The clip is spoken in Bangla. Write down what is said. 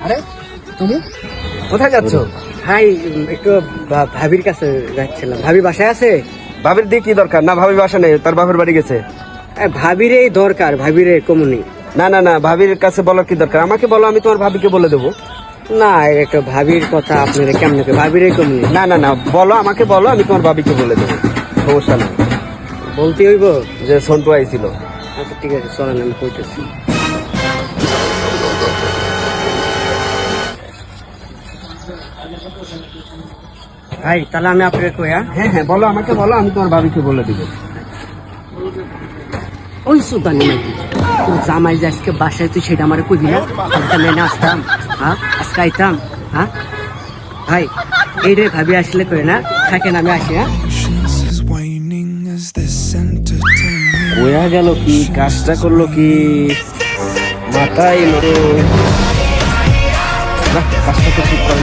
আরে তুমি কোথায় যাচ্ছ? ভাই একটু ভাবির কাছে যাচ্ছিলাম। ভাবি বাসায় আছে? ভাবির দিয়ে কি দরকার? না ভাবি বাসা নেই, তার বাপের বাড়ি গেছে। ভাবিরে দরকার, ভাবিরে কমুনি। না না না, ভাবির কাছে বলার কি দরকার? আমাকে বলো, আমি তোমার ভাবিকে বলে দেবো। না একটা ভাবির কথা আপনারা কেমন ভাবিরে কমুনি? না না না, বলো, আমাকে বলো, আমি তোমার ভাবিকে বলে দেবো, সমস্যা নেই। বলতে হইব যে সন্টু আইছিল। আচ্ছা ঠিক আছে, চলেন আমি কইতেছি। ভাই তাহলে আমি আপনাকে কইয়া হ্যাঁ হ্যাঁ, বলো, আমাকে বলো, আমি তোমার ভাবিকে বলে দিব। ওই সুদানি নাকি তোর জামাই যে আজকে বাসায়, তুই সেটা আমার কইবি না? আজকে মেনে আসতাম, হ্যাঁ আজকে আইতাম, হ্যাঁ ভাই এই রে ভাবি আসলে কই না থাকেন, আমি আসি। হ্যাঁ কোয়া গেল কি, কাজটা করলো কি, মাথায় কাজটা তো ঠিক করে।